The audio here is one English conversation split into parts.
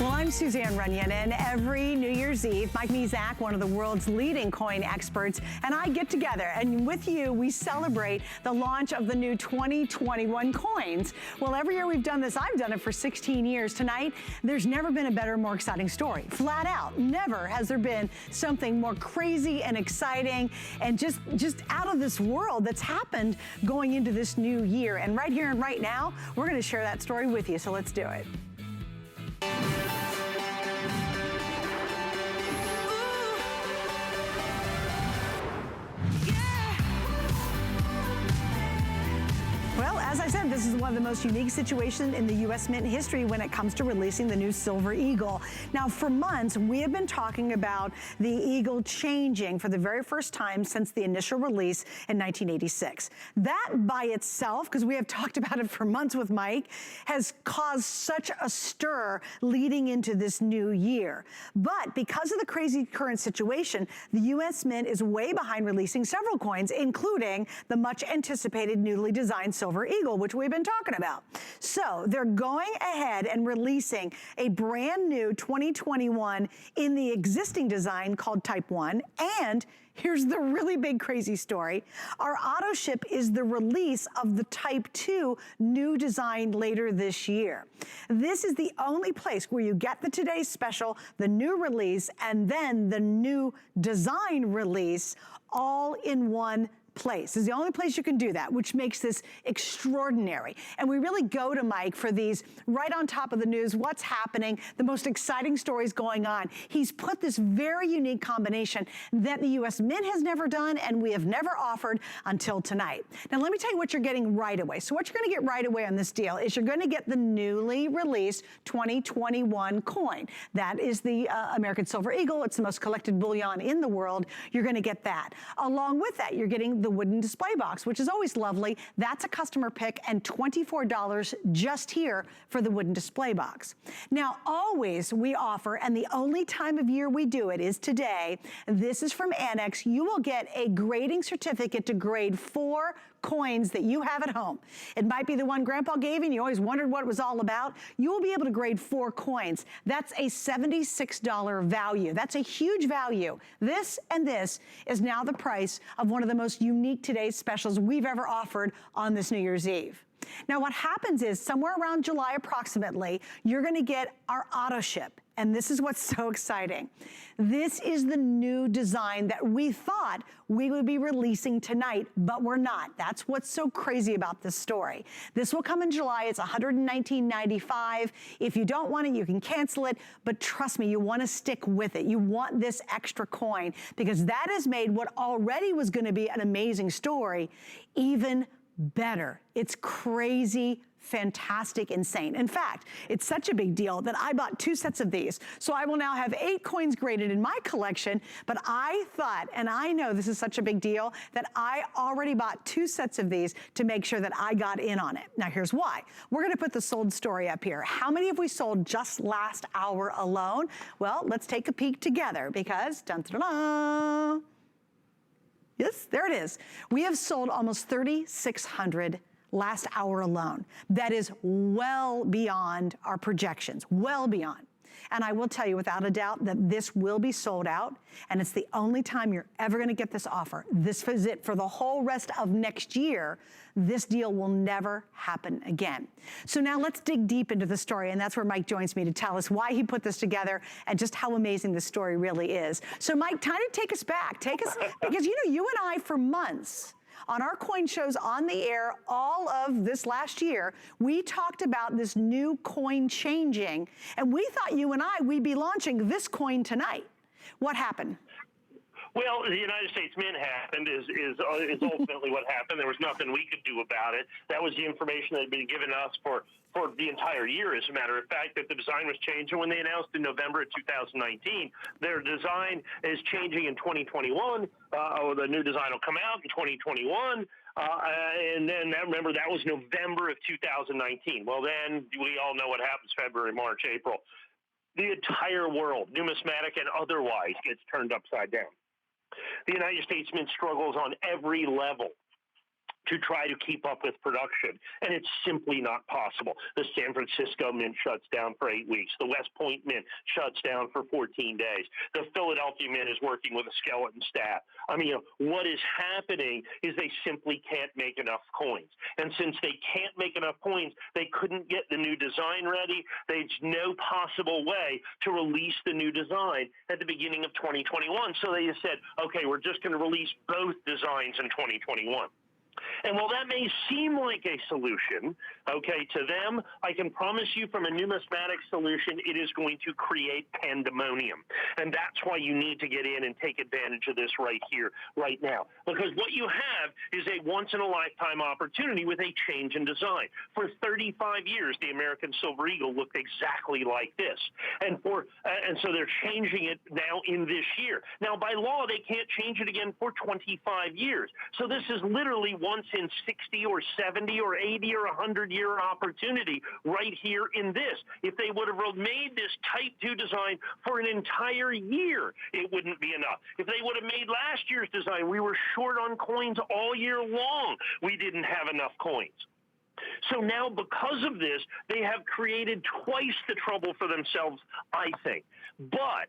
Well, I'm Suzanne Runyon, and every New Year's Eve, Mike Mizak, one of the world's leading coin experts, and I get together, and with you, we celebrate the launch of the new 2021 coins. Well, every year we've done this. I've done it for 16 years. Tonight, there's never been a better, more exciting story. Flat out, never has there been something more crazy and exciting and just out of this world that's happened going into this new year. And right here and right now, we're going to share that story with you, so let's do it. Well, as I said, this is one of the most unique situations in the U.S. Mint history when it comes to releasing the new Silver Eagle. Now, for months, we have been talking about the Eagle changing for the very first time since the initial release in 1986. That by itself, because we have talked about it for months with Mike, has caused such a stir leading into this new year. But because of the crazy current situation, the U.S. Mint is way behind releasing several coins, including the much anticipated newly designed Silver Eagle, which we've been talking about. So they're going ahead and releasing a brand new 2021 in the existing design called Type 1. And here's the really big crazy story. Our auto ship is the release of the Type 2 new design later this year. This is the only place where you get the today's special, the new release, and then the new design release all in one place. Is the only place you can do that, which makes this extraordinary. And we really go to Mike for these right on top of the news, what's happening, the most exciting stories going on. He's put this very unique combination that the U.S. Mint has never done and we have never offered until tonight. Now, let me tell you what you're getting right away. So what you're going to get right away on this deal is you're going to get the newly released 2021 coin. That is the American Silver Eagle. It's the most collected bullion in the world. You're going to get that. Along with that, you're getting the wooden display box, which is always lovely. That's a customer pick, and $24 just here for the wooden display box. Now, always we offer, and the only time of year we do it is today. This is from Annex. You will get a grading certificate to grade 4 coins that you have at home. It might be the one Grandpa gave you and you always wondered what it was all about. You will be able to grade 4 coins. That's a $76 value. That's a huge value. This and this is now the price of one of the most unique today's specials we've ever offered on this New Year's Eve. Now, what happens is somewhere around July approximately, you're going to get our auto ship. And this is what's so exciting. This is the new design that we thought we would be releasing tonight, but we're not. That's what's so crazy about this story. This will come in July. It's $119.95. If you don't want it, you can cancel it. But trust me, you want to stick with it. You want this extra coin because that has made what already was going to be an amazing story even better. It's crazy, fantastic, insane. In fact, it's such a big deal that I bought 2 sets of these. So I will now have 8 coins graded in my collection, but I thought, and I know this is such a big deal, that I already bought 2 sets of these to make sure that I got in on it. Now here's why. We're gonna put the sold story up here. How many have we sold just last hour alone? Well, let's take a peek together because, dun-dun-dun-dun. Yes, there it is. We have sold almost 3,600 last hour alone. That is well beyond our projections, well beyond. And I will tell you without a doubt that this will be sold out, and it's the only time you're ever gonna get this offer. This is it for the whole rest of next year. This deal will never happen again. So now let's dig deep into the story, and that's where Mike joins me to tell us why he put this together and just how amazing this story really is. So Mike, time to take us back. Take us, because you know, you and I for months, on our coin shows on the air all of this last year, we talked about this new coin changing, and we thought you and we'd be launching this coin tonight. What happened? Well, the United States Mint happened is ultimately what happened. There was nothing we could do about it. That was the information that had been given us for the entire year, as a matter of fact, that the design was changing. When they announced in November of 2019, their design is changing in 2021. The new design will come out in 2021. And then remember, that was November of 2019. Well, then we all know what happens February, March, April. The entire world, numismatic and otherwise, gets turned upside down. The United States Mint struggles on every level to try to keep up with production, and it's simply not possible. The San Francisco Mint shuts down for 8 weeks. The West Point Mint shuts down for 14 days. The Philadelphia Mint is working with a skeleton staff. I mean, what is happening is they simply can't make enough coins. And since they can't make enough coins, they couldn't get the new design ready. There's no possible way to release the new design at the beginning of 2021. So they just said, okay, we're just going to release both designs in 2021. And while that may seem like a solution, okay, to them, I can promise you from a numismatic solution, it is going to create pandemonium. And that's why you need to get in and take advantage of this right here, right now. Because what you have is a once-in-a-lifetime opportunity with a change in design. For 35 years, the American Silver Eagle looked exactly like this. And so they're changing it now in this year. Now, by law, they can't change it again for 25 years. So this is literally once in 60 or 70 or 80 or 100-year opportunity right here in this. If they would have made this Type 2 design for an entire year, it wouldn't be enough. If they would have made last year's design, we were short on coins all year long. We didn't have enough coins. So now, because of this, they have created twice the trouble for themselves, I think. But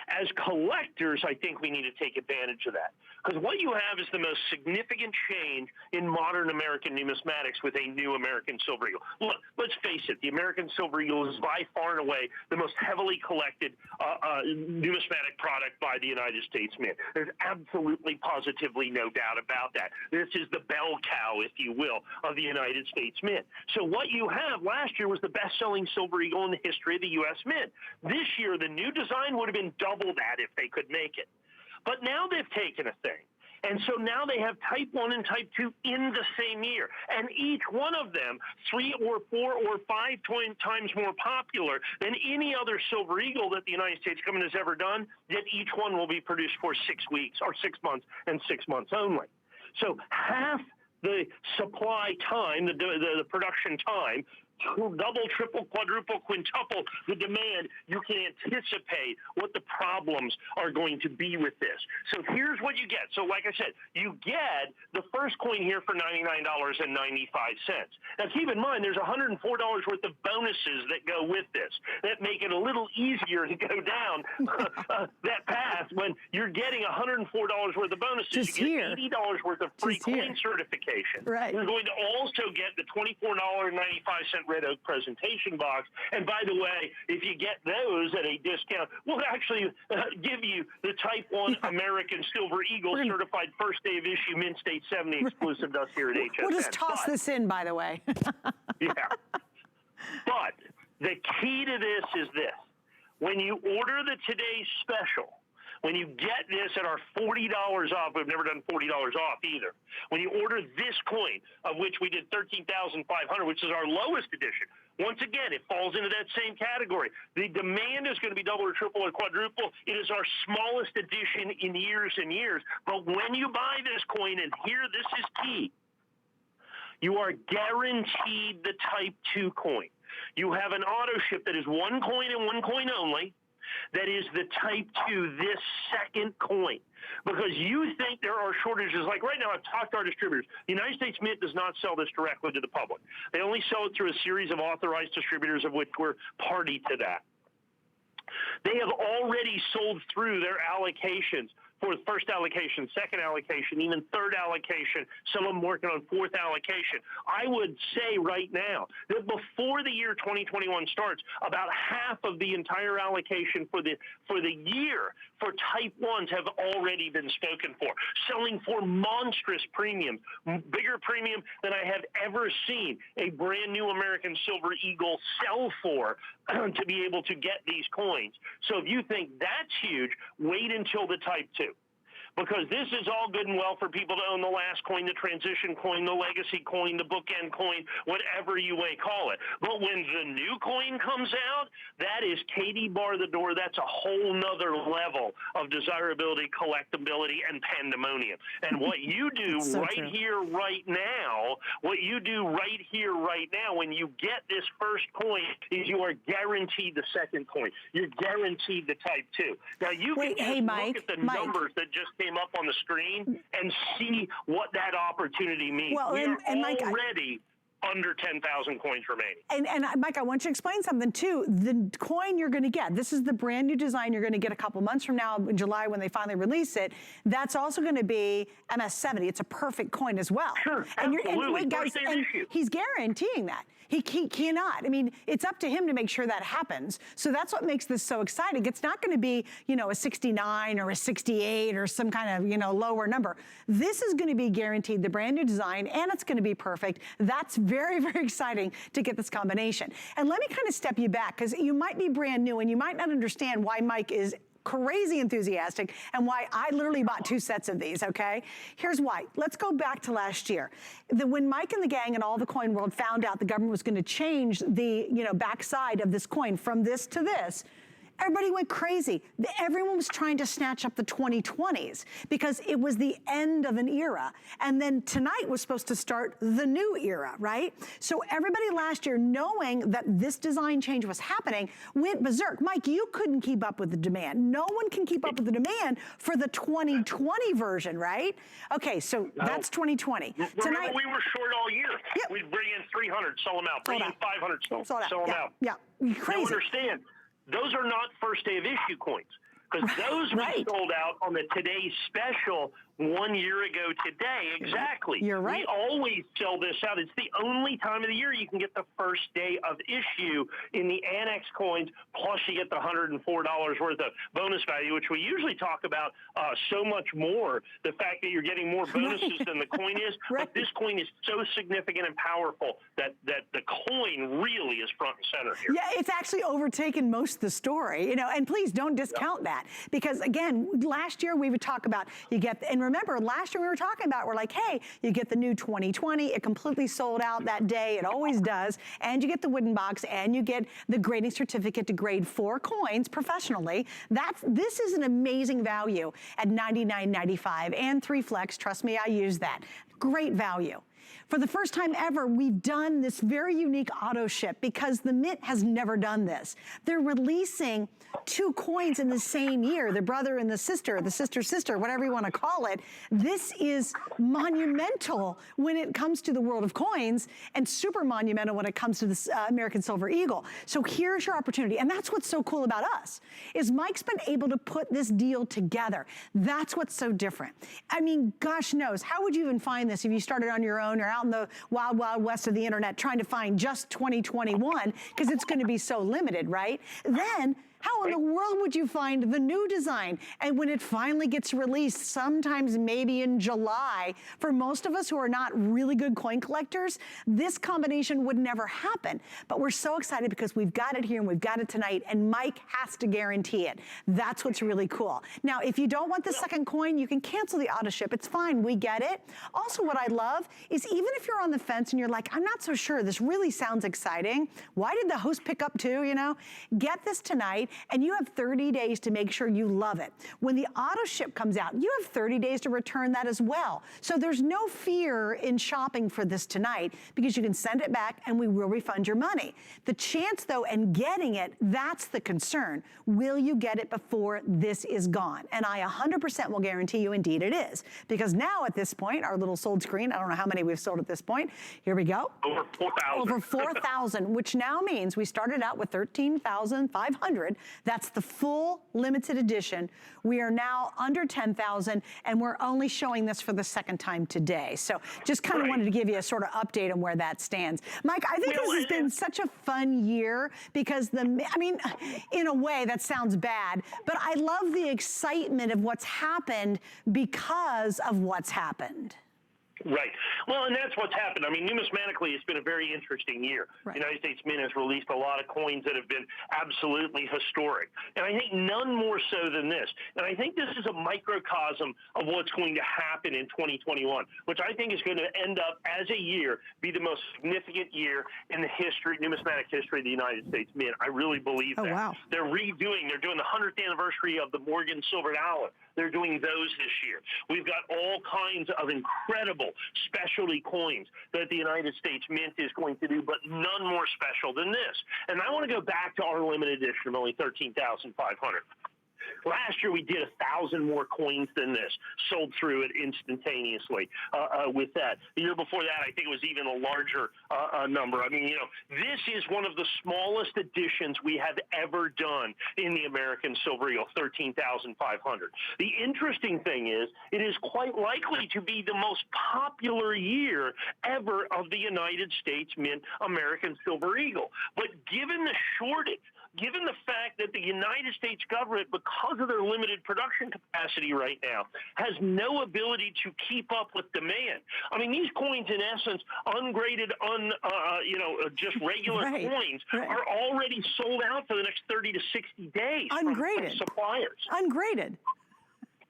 as collectors, I think we need to take advantage of that. Because what you have is the most significant change in modern American numismatics with a new American Silver Eagle. Look, let's face it, the American Silver Eagle is by far and away the most heavily collected numismatic product by the United States Mint. There's absolutely, positively no doubt about that. This is the bell cow, if you will, of the United States Mint. So what you have last year was the best-selling Silver Eagle in the history of the U.S. Mint. This year, the new design would have been double that if they could make it. But now they've taken a thing. And so now they have Type 1 and Type 2 in the same year. And each one of them 3 or 4 or 5 times more popular than any other Silver Eagle that the United States government has ever done, yet each one will be produced for 6 weeks or 6 months and 6 months only. So half the supply time, the production time, double, triple, quadruple, quintuple the demand, you can anticipate what the problems are going to be with this. So here's what you get. So like I said, you get the first coin here for $99.95. Now keep in mind, there's $104 worth of bonuses that go with this that make it a little easier to go down that path when you're getting $104 worth of bonuses. Just you get $80 worth of free coin certification. Right. You're going to also get the $24.95 Red Oak presentation box. And by the way, if you get those at a discount, we'll actually give you the Type 1 American Silver Eagle certified first day of issue Mint State 70 exclusive to us here at HSN. We'll just toss this in, by the way. Yeah. But the key to this is this. When you order the Today's Special, when you get this at our $40 off, we've never done $40 off either. When you order this coin, of which we did $13,500, which is our lowest edition, once again, it falls into that same category. The demand is going to be double or triple or quadruple. It is our smallest edition in years and years. But when you buy this coin, and here this is key, you are guaranteed the Type 2 coin. You have an auto ship that is one coin and one coin only. That is the Type 2, this second coin. Because you think there are shortages. Like right now, I've talked to our distributors. The United States Mint does not sell this directly to the public. They only sell it through a series of authorized distributors, of which we're party to that. They have already sold through their allocations for the first allocation, second allocation, even third allocation, some of them working on fourth allocation. I would say right now that before the year 2021 starts, about half of the entire allocation for the year for Type 1s have already been spoken for, selling for monstrous premiums, bigger premium than I have ever seen a brand new American Silver Eagle sell for to be able to get these coins. So if you think that's huge, wait until the Type 2. Because this is all good and well for people to own the last coin, the transition coin, the legacy coin, the bookend coin, whatever you may call it. But when the new coin comes out, that is Katie bar the door. That's a whole nother level of desirability, collectability, and pandemonium. And what you do here, right now, what you do right here, right now, when you get this first coin, is you are guaranteed the second coin. You're guaranteed the Type 2. Now, you can just look at the numbers that just came up on the screen and see what that opportunity means. Well, we and are Mike, already under 10,000 coins remaining. And Mike, I want you to explain something too. The coin you're going to get, this is the brand new design you're going to get a couple months from now in July when they finally release it. That's also going to be MS-70. It's a perfect coin as well. Sure, and absolutely. And guys, and he's guaranteeing that. He cannot. I mean, it's up to him to make sure that happens. So that's what makes this so exciting. It's not going to be, you know, a 69 or a 68 or some kind of, you know, lower number. This is going to be guaranteed, the brand new design, and it's going to be perfect. That's very, very exciting to get this combination. And let me kind of step you back, because you might be brand new and you might not understand why Mike is crazy enthusiastic and why I literally bought 2 sets of these, okay? Here's why. Let's go back to last year. When Mike and the gang and all the coin world found out the government was going to change the, you know, backside of this coin from this to this, everybody went crazy. Everyone was trying to snatch up the 2020s because it was the end of an era. And then tonight was supposed to start the new era, right? So everybody last year, knowing that this design change was happening, went berserk. Mike, you couldn't keep up with the demand. No one can keep up with the demand for the 2020 version, right? Okay, so that's 2020. Tonight, we were short all year. Yep. We'd bring in 300, sell them out. Bring in 500, sell them out. Yeah, crazy. You understand, those are not first day of issue coins, because those we sold out on the Today's Special 1 year ago today. Exactly. You're right. We always sell this out. It's the only time of the year you can get the first day of issue in the Annex coins, plus you get the $104 worth of bonus value, which we usually talk about so much more, the fact that you're getting more bonuses than the coin is. But this coin is so significant and powerful that the coin really is front and center here. Yeah, it's actually overtaken most of the story, you know, and please don't discount that, because again, last year we would talk about, you get, and remember last year we were talking about, we're like, hey, you get the new 2020, it completely sold out that day, it always does, and you get the wooden box, and you get the grading certificate to grade 4 coins professionally. This is an amazing value at $99.95 and 3 flex. Trust me, I use that. Great value. For the first time ever, we've done this very unique auto ship because the Mint has never done this. They're releasing 2 coins in the same year, the brother and the sister, whatever you want to call it. This is monumental when it comes to the world of coins, and super monumental when it comes to this American Silver Eagle. So here's your opportunity, and that's what's so cool about us, is Mike's been able to put this deal together. That's what's so different. I mean, gosh knows, how would you even find this if you started on your own or out in the wild, wild west of the internet trying to find just 2021, because it's going to be so limited, right? Then, how in the world would you find the new design? And when it finally gets released, sometimes maybe in July, for most of us who are not really good coin collectors, this combination would never happen. But we're so excited because we've got it here and we've got it tonight, and Mike has to guarantee it. That's what's really cool. Now, if you don't want the second coin, you can cancel the auto ship. It's fine, we get it. Also, what I love is even if you're on the fence and you're like, I'm not so sure, this really sounds exciting. Why did the host pick up 2, you know? Get this tonight, and you have 30 days to make sure you love it. When the auto ship comes out, you have 30 days to return that as well. So there's no fear in shopping for this tonight, because you can send it back and we will refund your money. The chance though, and getting it, that's the concern. Will you get it before this is gone? And I 100% will guarantee you indeed it is. Because now at this point, our little sold screen, I don't know how many we've sold at this point. Here we go. Over 4,000. Over 4,000, which now means we started out with 13,500. That's the full limited edition. We are now under 10,000, and we're only showing this for the second time today. So just kind of wanted to give you a sort of update on where that stands. Mike, I think this has been such a fun year because I mean, in a way that sounds bad, but I love the excitement of what's happened because of what's happened. Right. Well, and that's what's happened. I mean, numismatically, it's been a very interesting year. The United States Mint has released a lot of coins that have been absolutely historic. And I think none more so than this. And I think this is a microcosm of what's going to happen in 2021, which I think is going to end up as a year, be the most significant year in the numismatic history of the United States Mint. I really believe that. Wow. They're doing the 100th anniversary of the Morgan Silver Dollar. They're doing those this year. We've got all kinds of incredible specialty coins that the United States Mint is going to do, but none more special than this. And I want to go back to our limited edition of only 13,500. Last year we did 1,000 more coins than this, sold through it instantaneously with that. The year before that, I think it was even a larger number. I mean, you know, this is one of the smallest additions we have ever done in the American Silver Eagle, 13,500. The interesting thing is, it is quite likely to be the most popular year ever of the United States Mint American Silver Eagle. But given the shortage, given the fact that the United States government, because of their limited production capacity right now, has no ability to keep up with demand. I mean, these coins, in essence, ungraded, just regular coins, are already sold out for the next 30 to 60 days ungraded from suppliers. Ungraded.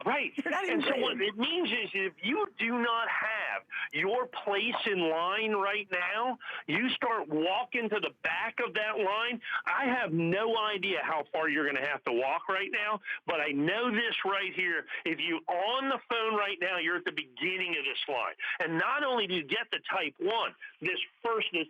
Right. And so what it means is if you do not have your place in line right now, you start walking to the back of that line. I have no idea how far you're going to have to walk right now, but I know this right here. If you on the phone right now, you're at the beginning of this line. And not only do you get the Type 1, this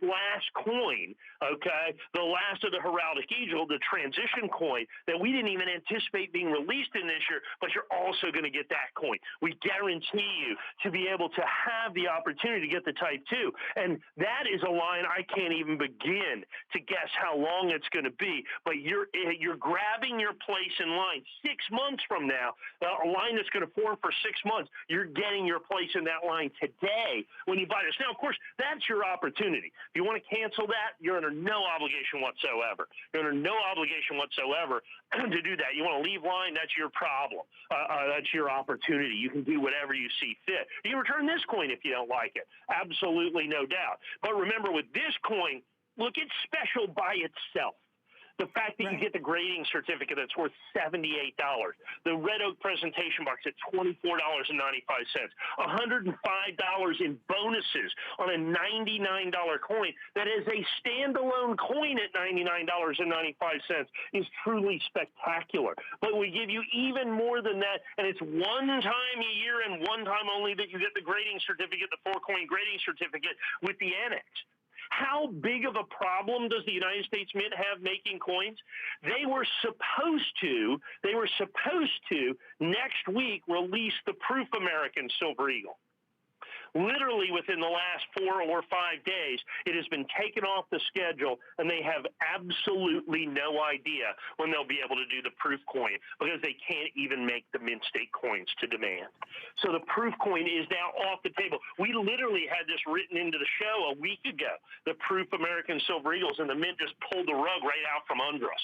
last coin, okay, the last of the Heraldic Eagle, the transition coin that we didn't even anticipate being released in this year, but you're also going to get that coin. We guarantee you to be able to have the opportunity to get the Type 2. And that is a line I can't even begin to guess how long it's going to be. But you're grabbing your place in line 6 months from now, a line that's going to form for 6 months. You're getting your place in that line today when you buy this. Now, of course, that's your opportunity. If you want to cancel that, you're under no obligation whatsoever. You're under no obligation whatsoever to do that. You want to leave line, that's your problem. That's your opportunity. You can do whatever you see fit. You can return this coin if you don't like it. Absolutely no doubt. But remember, with this coin, look, it's special by itself. The fact that you get the grading certificate that's worth $78. The Red Oak presentation box at $24.95. $105 in bonuses on a $99 coin that is a standalone coin at $99.95 is truly spectacular. But we give you even more than that, and it's one time a year and one time only that you get the grading certificate, the 4-coin grading certificate with the annex. How big of a problem does the United States Mint have making coins? They were supposed to next week release the Proof American Silver Eagle. Literally within the last 4 or 5 days, it has been taken off the schedule, and they have absolutely no idea when they'll be able to do the proof coin because they can't even make the mint state coins to demand. So the proof coin is now off the table. We literally had this written into the show a week ago, the Proof American Silver Eagles, and the mint just pulled the rug right out from under us,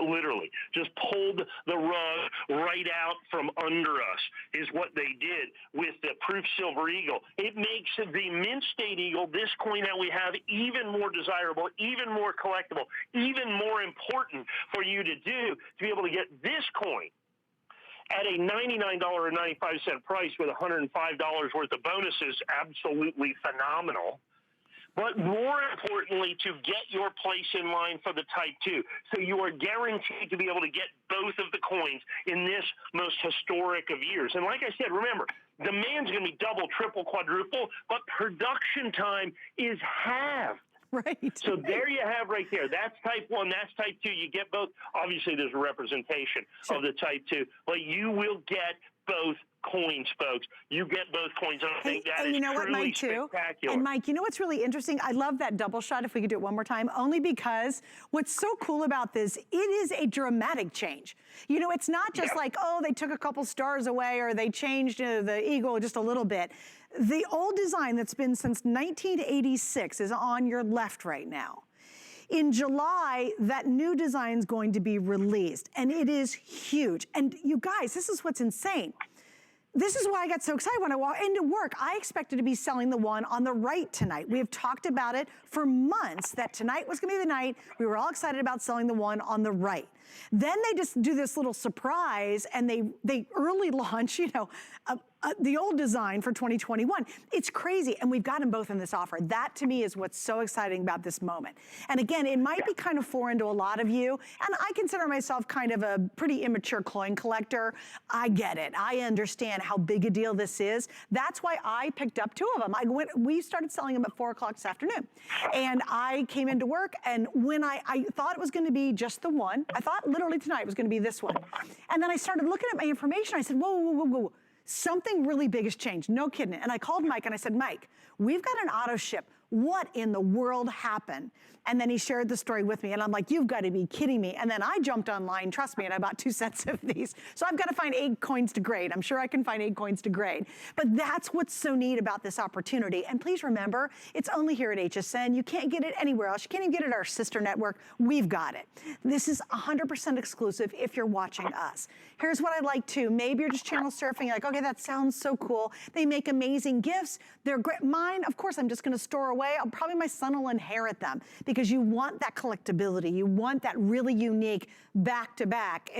literally. Just pulled the rug right out from under us is what they did with the Proof Silver Eagle. It makes the Mint State Eagle, this coin that we have, even more desirable, even more collectible, even more important for you to do, to be able to get this coin at a $99.95 price with $105 worth of bonuses. Absolutely phenomenal. But more importantly, to get your place in line for the Type 2. So you are guaranteed to be able to get both of the coins in this most historic of years. And like I said, remember, demand's going to be double, triple, quadruple, but production time is halved. Right. So there you have right there. That's Type 1, that's Type 2. You get both. Obviously, there's a representation of the Type 2, but you will get both coins, folks. You get both coins. I think that is truly spectacular. And Mike, you know what's really interesting? I love that double shot, if we could do it one more time, only because what's so cool about this, it is a dramatic change. You know, it's not just like, oh, they took a couple stars away or they changed the eagle just a little bit. The old design that's been since 1986 is on your left right now. In July, that new design is going to be released, and it is huge. And you guys, this is what's insane. This is why I got so excited when I walked into work. I expected to be selling the one on the right tonight. We have talked about it for months, that tonight was gonna be the night. We were all excited about selling the one on the right. Then they just do this little surprise, and they early launch, you know, the old design for 2021. It's crazy, and we've got them both in this offer. That, to me, is what's so exciting about this moment. And again, it might be kind of foreign to a lot of you, and I consider myself kind of a pretty immature coin collector. I get it. I understand how big a deal this is. That's why I picked up 2 of them. We started selling them at 4 o'clock this afternoon, and I came into work, and when I thought it was going to be just the one, I thought literally tonight was going to be this one, and then I started looking at my information. I said, whoa, whoa, whoa, whoa. Something really big has changed, no kidding. And I called Mike and I said, Mike, we've got an auto ship. What in the world happened? And then he shared the story with me, and I'm like, you've got to be kidding me. And then I jumped online, trust me, and I bought 2 sets of these. So I've got to find 8 coins to grade. I'm sure I can find 8 coins to grade. But that's what's so neat about this opportunity. And please remember, it's only here at HSN. You can't get it anywhere else. You can't even get it at our sister network. We've got it. This is 100% exclusive if you're watching us. Here's what I'd like to. Maybe you're just channel surfing. You're like, okay, that sounds so cool. They make amazing gifts. They're great. Mine, of course, I'm just going to store away. Probably my son will inherit them, because you want that collectability. You want that really unique back-to-back,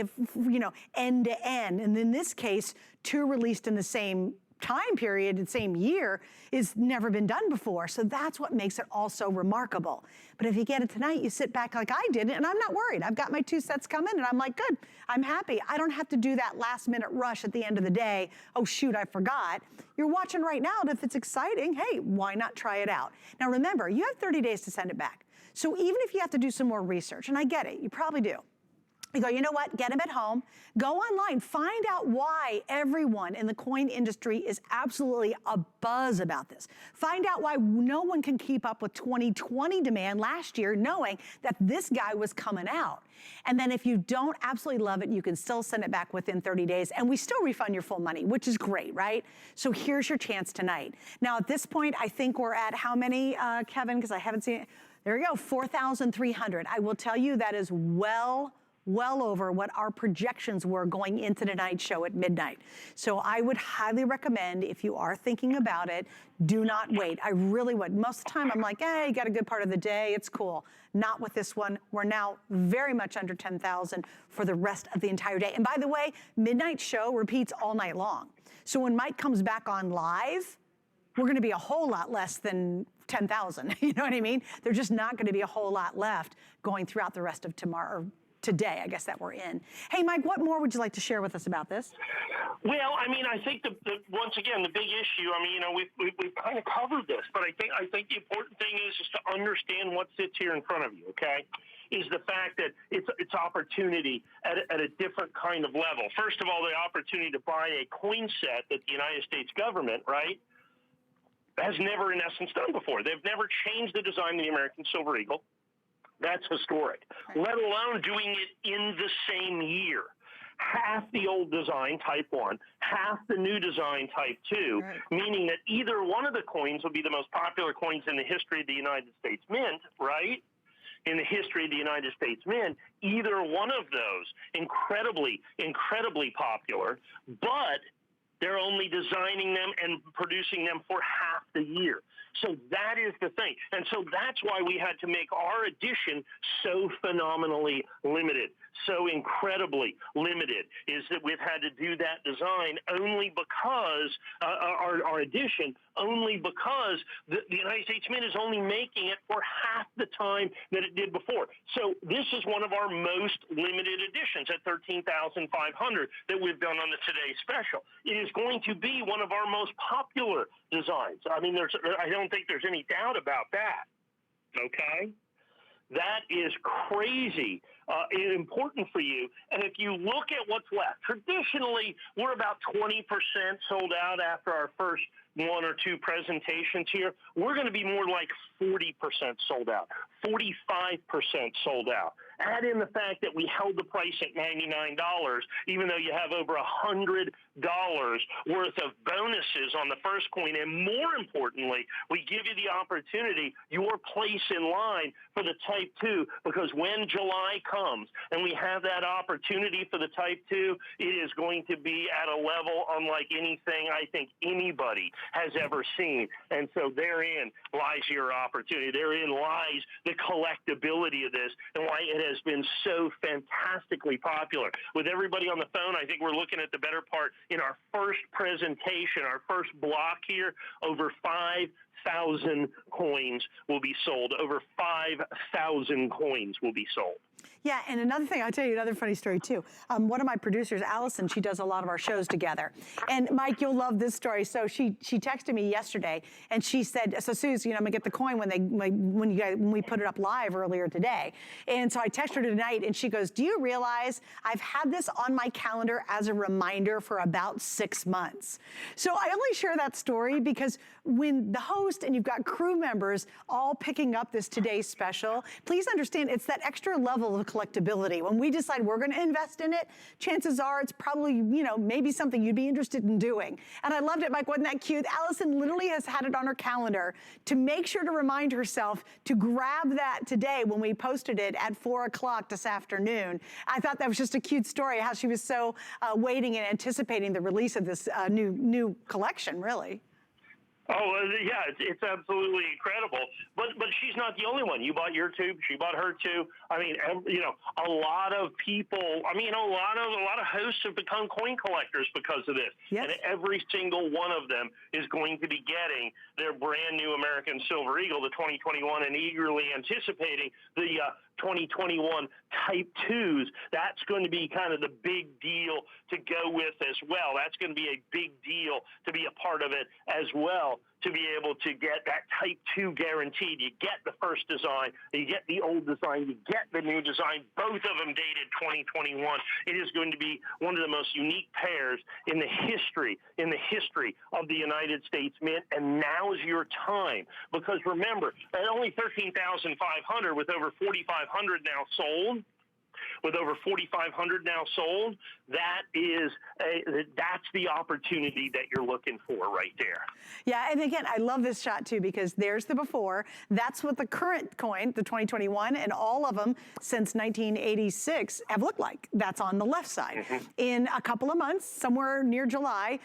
end to end. And in this case, 2 released in the same time period, the same year, is never been done before. So that's what makes it all so remarkable. But if you get it tonight, you sit back like I did, and I'm not worried. I've got my 2 sets coming, and I'm like, good, I'm happy. I don't have to do that last minute rush at the end of the day. Oh shoot, I forgot. You're watching right now, and if it's exciting, hey, why not try it out? Now remember, you have 30 days to send it back. So even if you have to do some more research, and I get it, you probably do. You go, you know what, get them at home, go online, find out why everyone in the coin industry is absolutely abuzz about this. Find out why no one can keep up with 2020 demand last year, knowing that this guy was coming out. And then if you don't absolutely love it, you can still send it back within 30 days, and we still refund your full money, which is great, right? So here's your chance tonight. Now at this point, I think we're at how many, Kevin, because I haven't seen it. There we go, 4,300. I will tell you that is well over what our projections were going into tonight's show at midnight. So I would highly recommend, if you are thinking about it, do not wait. I really would. Most of the time I'm like, hey, you got a good part of the day, it's cool. Not with this one. We're now very much under 10,000 for the rest of the entire day. And by the way, midnight show repeats all night long. So when Mike comes back on live, we're gonna be a whole lot less than 10,000, you know what I mean? There's just not gonna be a whole lot left going throughout the rest of tomorrow, today, I guess, that we're in. Hey, Mike, what more would you like to share with us about this? Well, I mean, I think once again, the big issue, I mean, we've kind of covered this, but I think the important thing is to understand what sits here in front of you, okay? Is the fact that it's opportunity at a different kind of level. First of all, the opportunity to buy a coin set that the United States government, right, has never, in essence, done before. They've never changed the design of the American Silver Eagle. That's historic, let alone doing it in the same year. Half the old design, Type 1, half the new design, Type 2, meaning that either one of the coins will be the most popular coins in the history of the United States Mint, right? In the history of the United States Mint, either one of those, incredibly, incredibly popular, but they're only designing them and producing them for half the year. So that is the thing. And so that's why we had to make our edition so phenomenally limited, so incredibly limited, is that we've had to do that design only because, our edition, only because the United States Mint is only making it for half the time that it did before. So this is one of our most limited editions at 13,500 that we've done on the Today Special. It is going to be one of our most popular designs. I mean, I don't think there's any doubt about that, okay? That is crazy important for you. And if you look at what's left, traditionally, we're about 20% sold out after our first 1 or 2 presentations here. We're going to be more like 40% sold out, 45% sold out. Add in the fact that we held the price at $99, even though you have over $100 worth of bonuses on the first coin. And more importantly, we give you the opportunity, your place in line for the Type 2, because when July comes and we have that opportunity for the Type 2, it is going to be at a level unlike anything I think anybody has ever seen. And so therein lies your opportunity. Therein lies the collectability of this and why it has been so fantastically popular. With everybody on the phone, I think we're looking at the better part in our first presentation, our first block here, over 5,000 coins will be sold. Over 5,000 coins will be sold. Yeah, and another thing, I'll tell you another funny story too. One of my producers, Allison, she does a lot of our shows together. And Mike, you'll love this story. So she texted me yesterday and she said, so Suze, I'm gonna get the coin when we put it up live earlier today. And so I texted her tonight and she goes, do you realize I've had this on my calendar as a reminder for about 6 months? So I only share that story because when the host and you've got crew members all picking up this today's special, please understand it's that extra level of collectability. When we decide we're gonna invest in it, chances are it's probably, maybe something you'd be interested in doing. And I loved it, Mike, wasn't that cute? Allison literally has had it on her calendar to make sure to remind herself to grab that today when we posted it at 4 o'clock this afternoon. I thought that was just a cute story, how she was so waiting and anticipating the release of this new collection, really. Oh, yeah, it's absolutely incredible. But she's not the only one. You bought your tube. She bought her tube. I mean, a lot of people, a lot of hosts have become coin collectors because of this. Yes. And every single one of them is going to be getting their brand new American Silver Eagle, the 2021, and eagerly anticipating the 2021 Type 2s. That's going to be kind of the big deal to go with as well. That's going to be a big deal to be a part of it as well, to be able to get that Type 2 guaranteed. You get the first design, you get the old design, you get the new design, both of them dated 2021. It is going to be one of the most unique pairs in the history of the United States Mint, and now is your time. Because remember, at only 13,500 with over 4,500 now sold, that's the opportunity that you're looking for right there. Yeah, and again, I love this shot too, because there's the before. That's what the current coin, the 2021, and all of them since 1986 have looked like. That's on the left side. Mm-hmm. In a couple of months, somewhere near July,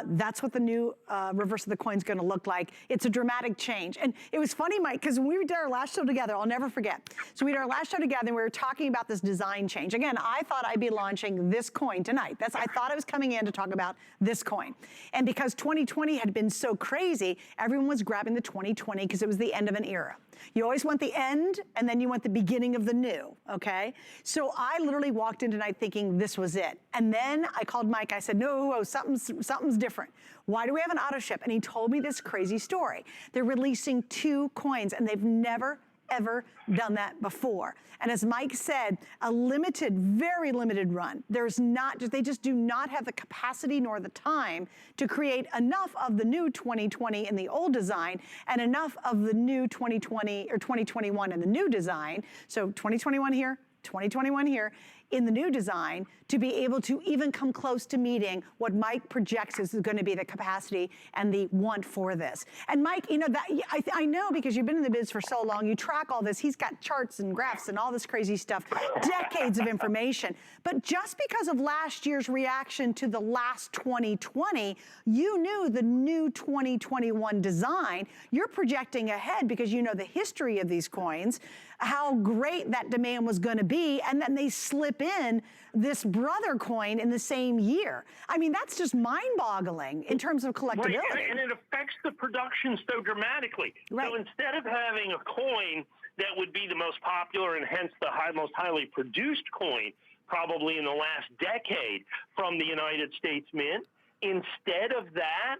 that's what the new reverse of the coin's gonna look like. It's a dramatic change. And it was funny, Mike, because when we did our last show together, I'll never forget. So we did our last show together and we were talking about this design change. Again, I thought I'd be launching this coin tonight. I thought I was coming in to talk about this coin. And because 2020 had been so crazy, everyone was grabbing the 2020 because it was the end of an era. You always want the end, and then you want the beginning of the new, okay? So I literally walked in tonight thinking this was it. And then I called Mike, I said, no, something's different. Why do we have an auto ship? And he told me this crazy story. They're releasing 2 coins, and they've never ever done that before. And as Mike said, a limited, very limited run. They just do not have the capacity nor the time to create enough of the new 2020 in the old design and enough of the new 2020 or 2021 in the new design. So 2021 here, 2021 here, in the new design to be able to even come close to meeting what Mike projects is going to be the capacity and the want for this. And Mike, I know because you've been in the biz for so long, you track all this. He's got charts and graphs and all this crazy stuff, decades of information. But just because of last year's reaction to the last 2020, you knew the new 2021 design. You're projecting ahead because you know the history of these coins, how great that demand was going to be, and then they slip in this brother coin in the same year. I mean, that's just mind-boggling in terms of collectability. Right, and it affects the production so dramatically. Right. So instead of having a coin that would be the most popular and hence the most highly produced coin probably in the last decade from the United States Mint, instead of that,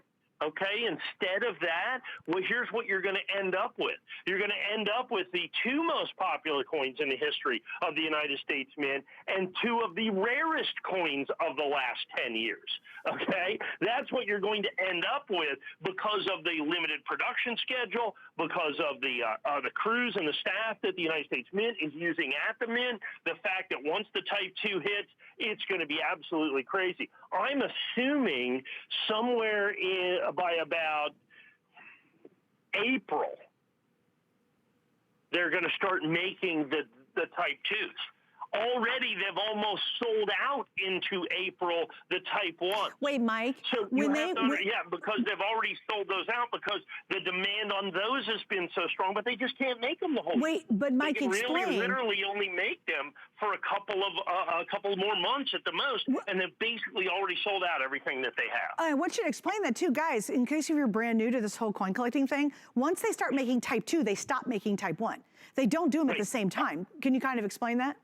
well, here's what you're going to end up with. You're going to end up with the 2 most popular coins in the history of the United States Mint and 2 of the rarest coins of the last 10 years. Okay? That's what you're going to end up with because of the limited production schedule, because of the crews and the staff that the United States Mint is using at the Mint, the fact that once the Type 2 hits, it's going to be absolutely crazy. I'm assuming somewhere by about April, they're going to start making the Type 2s. Already, they've almost sold out into April, the Type 1. Wait, Mike. So because they've already sold those out because the demand on those has been so strong, but they just can't make them the whole year. Wait, but Mike, they can explain. literally only make them for a couple more months at the most, and they've basically already sold out everything that they have. I want you to explain that too, guys, in case you're brand new to this whole coin collecting thing. Once they start making Type 2, they stop making Type 1. They don't do them at the same time. Can you kind of explain that?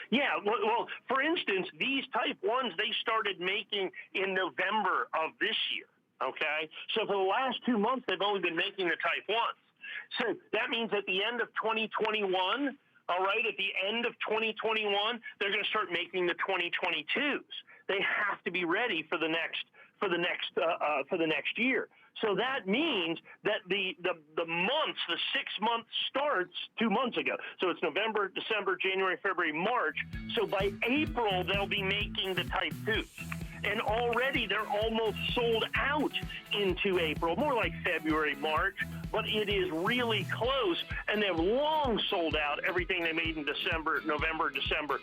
Yeah, well, for instance, these Type 1s, they started making in November of this year, okay? So for the last 2 months, they've only been making the Type 1s. So that means at the end of 2021, all right, at the end of 2021, they're going to start making the 2022s. They have to be ready for the next year. So that means that the months, the 6 months starts 2 months ago. So it's November, December, January, February, March. So by April, they'll be making the Type 2s. And already they're almost sold out into April, more like February, March, but it is really close, and they've long sold out everything they made in December, November, December.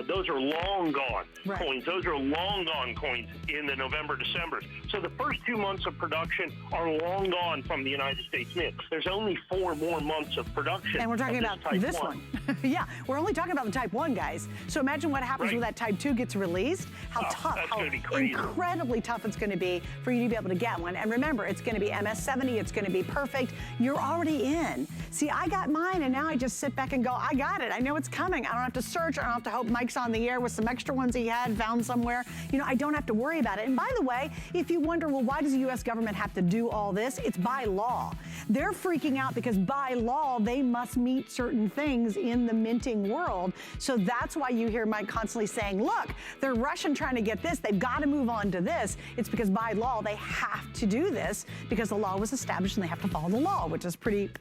Those are long gone coins. Those are long gone coins in the November, Decembers. So the first 2 months of production are long gone from the United States Mint. There's only 4 more months of production. And we're talking about this one. Yeah, we're only talking about the Type 1, guys. So imagine what happens when that Type 2 gets released, how tough, how incredibly tough it's going to be for you to be able to get one. And remember, it's going to be MS70, it's going to be perfect. You're already in. See, I got mine, and now I just sit back and go, I got it. I know it's coming. I don't have to search. I don't have to hope Mike's on the air with some extra ones he had found somewhere. You know, I don't have to worry about it. And by the way, if you wonder, well, why does the U.S. government have to do all this? It's by law. They're freaking out because by law, they must meet certain things in the minting world. So that's why you hear Mike constantly saying, look, they're rushing trying to get this. They've got to move on to this. It's because by law, they have to do this because the law was established and they have to follow the law, which is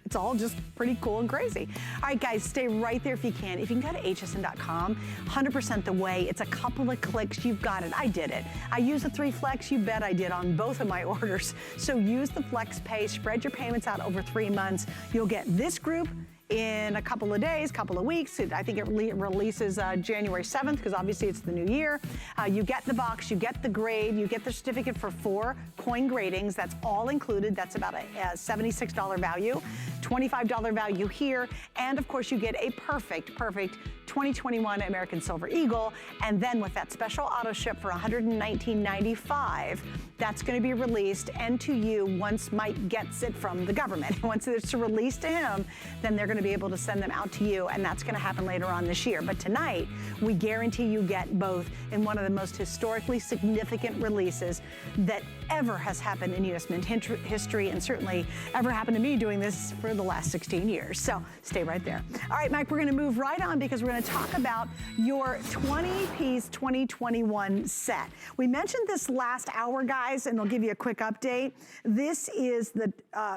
it's all just pretty cool and crazy. All right, guys, stay right there if you can. If you can go to hsn.com, 100% the way. It's a couple of clicks. You've got it. I did it. I used the 3 Flex. You bet I did on both of my orders. So use the Flex Pay. Spread your payments out over 3 months. You'll get this group in a couple of days, couple of weeks. I think it releases January 7th because obviously it's the new year. You get the box, you get the grade, you get the certificate for 4 coin gradings. That's all included. That's about a $76 value, $25 value here. And of course you get a perfect 2021 American Silver Eagle. And then with that special auto ship for $119.95, that's going to be released and to you once Mike gets it from the government. Once it's released to him, then they're going to be able to send them out to you, and that's going to happen later on this year. But tonight, we guarantee you get both in one of the most historically significant releases that ever has happened in U.S. Mint history, and certainly ever happened to me doing this for the last 16 years. So stay right there. All right, Mike, we're going to move right on because we're going to talk about your 20-piece 2021 set. We mentioned this last hour, guys, and I'll give you a quick update. This is the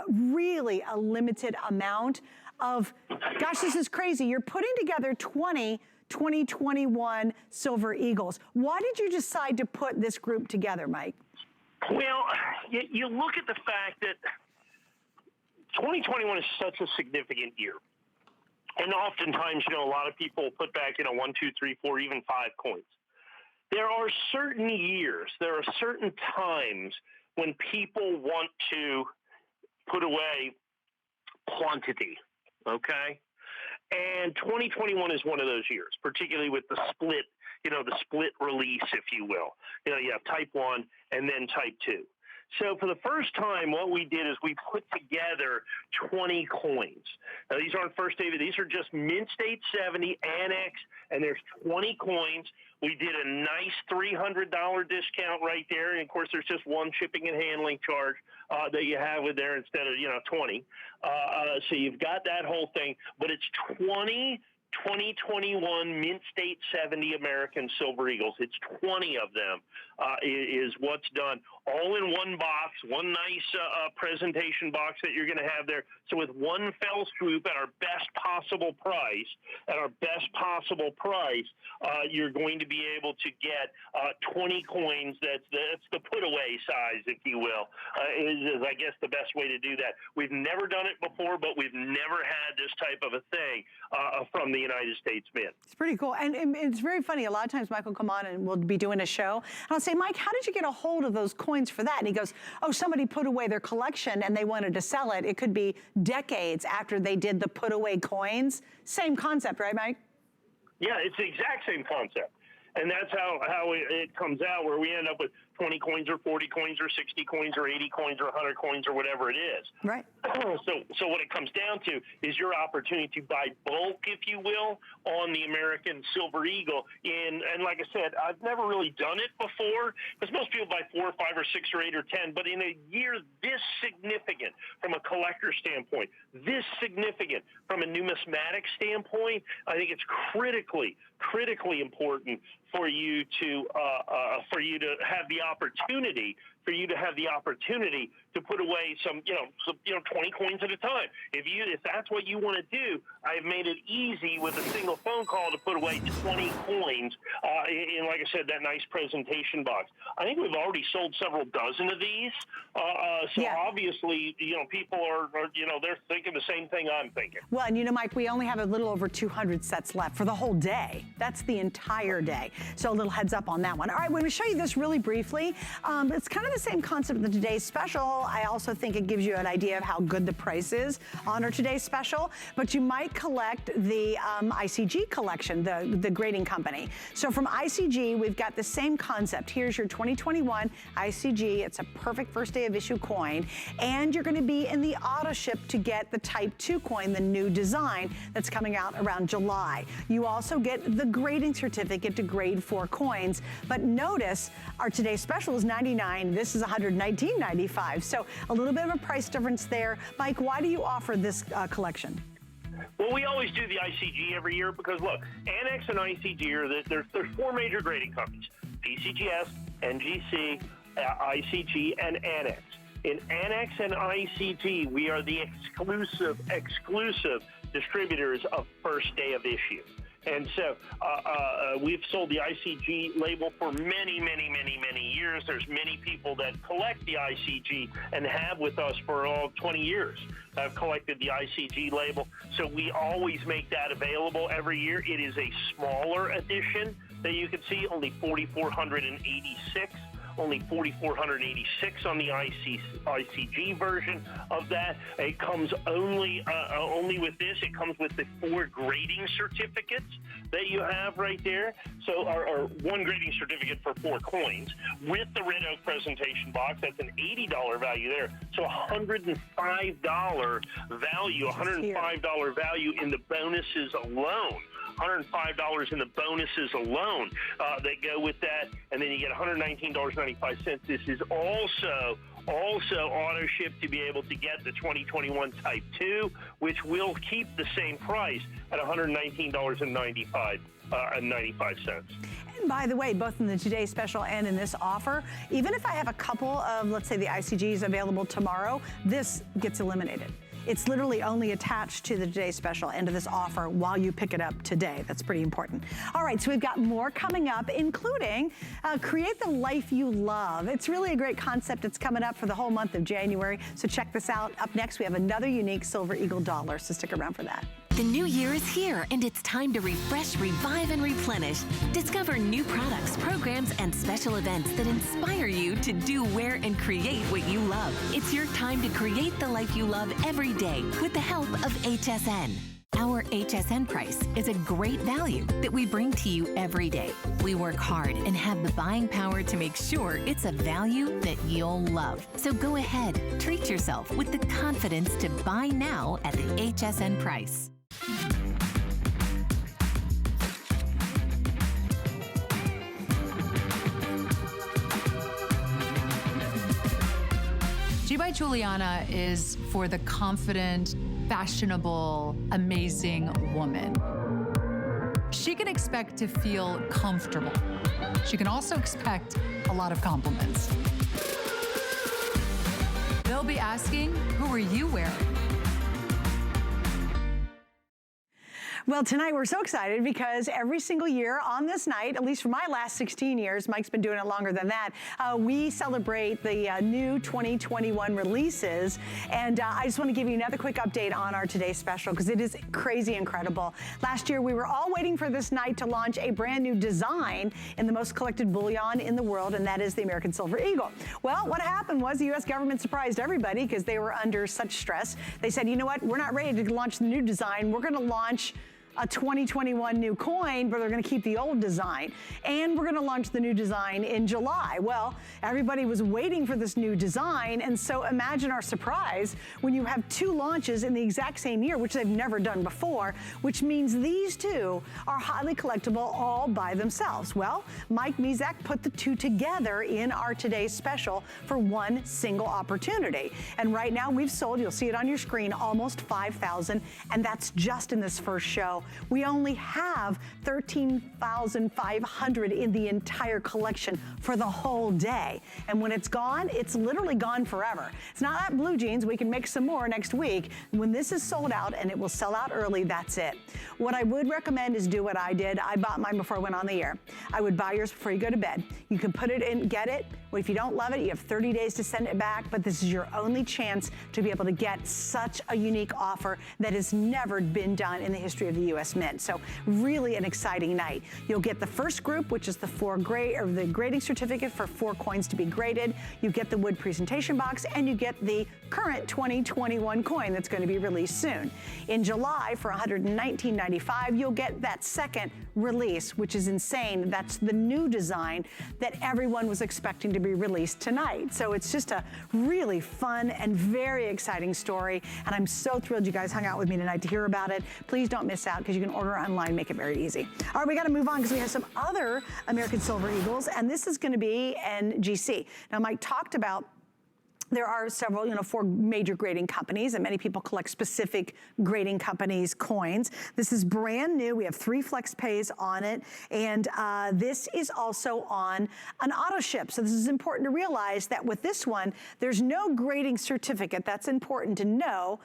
really a limited amount of, gosh, this is crazy. You're putting together 20 2021 Silver Eagles. Why did you decide to put this group together, Mike? Well, you look at the fact that 2021 is such a significant year. And oftentimes, a lot of people put back, 1, 2, 3, 4, even 5 coins. There are certain years, there are certain times when people want to put away quantity, okay? And 2021 is one of those years, particularly with the split, the split release, if you will. You have Type 1 and then Type 2. So for the first time, what we did is we put together 20 coins. Now, these aren't first day, these are just Mint State 70 Annex, and there's 20 coins. We did a nice $300 discount right there. And, of course, there's just one shipping and handling charge that you have with there instead of, 20. So you've got that whole thing. But it's 20 2021 Mint State 70 American Silver Eagles. It's 20 of them is what's done. All in one box, one nice presentation box that you're going to have there. So with one fell swoop at our best possible price, you're going to be able to get 20 coins. That's the put-away size, if you will, is I guess the best way to do that. We've never done it before, but we've never had this type of a thing from the United States Mint. It's pretty cool. And it's very funny. A lot of times Mike will come on and we'll be doing a show. And I'll say, Mike, how did you get a hold of those coins for that? And he goes, oh, somebody put away their collection and they wanted to sell it. It could be decades after they did the put away coins. Same concept, right, Mike? Yeah, it's the exact same concept. And that's how it comes out, where we end up with 20 coins or 40 coins or 60 coins or 80 coins or 100 coins or whatever it is. Right. So what it comes down to is your opportunity to buy bulk, if you will, on the American Silver Eagle. And like I said, I've never really done it before, because most people buy 4 or 5 or 6 or 8 or 10. But in a year this significant from a collector standpoint, this significant from a numismatic standpoint, I think it's critically important for you to have the opportunity to put away some 20 coins at a time. If that's what you want to do, I've made it easy with a single phone call to put away 20 coins in, like I said, that nice presentation box. I think we've already sold several dozen of these. Obviously, people are they're thinking the same thing I'm thinking. Well, and Mike, we only have a little over 200 sets left for the whole day. That's the entire day. So a little heads up on that one. All right, we're going to show you this really briefly. It's kind of the same concept of the today's special. I also think it gives you an idea of how good the price is on our today's special, but you might collect the ICG collection, the grading company. So from ICG, we've got the same concept. Here's your 2021 ICG. It's a perfect first day of issue coin, and you're going to be in the auto ship to get the Type 2 coin, the new design that's coming out around July. You also get the grading certificate to grade 4 coins, but notice our today's special is $99. This is $119.95. So a little bit of a price difference there. Mike, why do you offer this collection? Well, we always do the ICG every year because, look, Annex and ICG there's 4 major grading companies: PCGS, NGC, ICG, and Annex. In Annex and ICG, we are the exclusive distributors of first day of issue. And so we've sold the ICG label for many, many, many, many years. There's many people that collect the ICG and have with us for 20 years. Have collected the ICG label. So we always make that available every year. It is a smaller edition that you can see, only 4,486. Only 4,486 on the ICG version of that. It comes only with this. It comes with the 4 grading certificates that you have right there. So, or 1 grading certificate for 4 coins with the Red Oak presentation box. That's an $80 value there. So $105 value, $105 value in the bonuses alone. $105 in the bonuses alone that go with that, and then you get $119.95. This is also auto ship to be able to get the 2021 Type 2, which will keep the same price at $119.95. And by the way, both in the today's special and in this offer, even if I have a couple of, let's say, the ICGs available tomorrow, this gets eliminated. It's literally only attached to the today's special and to this offer while you pick it up today. That's pretty important. All right, so we've got more coming up, including Create the Life You Love. It's really a great concept. It's coming up for the whole month of January, so check this out. Up next, we have another unique Silver Eagle dollar, so stick around for that. The new year is here, and it's time to refresh, revive, and replenish. Discover new products, programs, and special events that inspire you to do, wear, and create what you love. It's your time to create the life you love every day with the help of HSN. Our HSN price is a great value that we bring to you every day. We work hard and have the buying power to make sure it's a value that you'll love. So go ahead, treat yourself with the confidence to buy now at the HSN price. G by Juliana is for the confident, fashionable, amazing woman. She can expect to feel comfortable. She can also expect a lot of compliments. They'll be asking, who are you wearing? Well, tonight we're so excited because every single year on this night, at least for my last 16 years, Mike's been doing it longer than that, we celebrate the new 2021 releases. And I just want to give you another quick update on our Today Special because it is crazy incredible. Last year, we were all waiting for this night to launch a brand new design in the most collected bullion in the world, and that is the American Silver Eagle. Well, what happened was the U.S. government surprised everybody because they were under such stress. They said, you know what, we're not ready to launch the new design. We're going to launch a 2021 new coin, but they're going to keep the old design. And we're going to launch the new design in July. Well, everybody was waiting for this new design, and so imagine our surprise when you have two launches in the exact same year, which they've never done before, which means these two are highly collectible all by themselves. Well, Mike Mizak put the two together in our Today's Special for one single opportunity. And right now we've sold, you'll see it on your screen, almost 5,000, and that's just in this first show. We only have 13,500 in the entire collection for the whole day. And when it's gone, it's literally gone forever. It's not like blue jeans. We can make some more next week. When this is sold out, and it will sell out early, that's it. What I would recommend is do what I did. I bought mine before I went on the air. I would buy yours before you go to bed. You can put it in, get it. Well, if you don't love it, you have 30 days to send it back, but this is your only chance to be able to get such a unique offer that has never been done in the history of the U.S. Mint. So really an exciting night. You'll get the first group, which is the the grading certificate for 4 coins to be graded. You get the wood presentation box, and you get the current 2021 coin that's going to be released soon. In July, for $119.95, you'll get that second release, which is insane. That's the new design that everyone was expecting to be released tonight. So it's just a really fun and very exciting story, and I'm so thrilled you guys hung out with me tonight to hear about it. Please don't miss out because you can order online, make it very easy. All right, we got to move on because we have some other American Silver Eagles, and this is going to be NGC. Now, Mike talked about there are several, 4 major grading companies, and many people collect specific grading companies' coins. This is brand new. We have 3 flex pays on it, and this is also on an auto ship. So this is important to realize that with this one, there's no grading certificate. That's important to know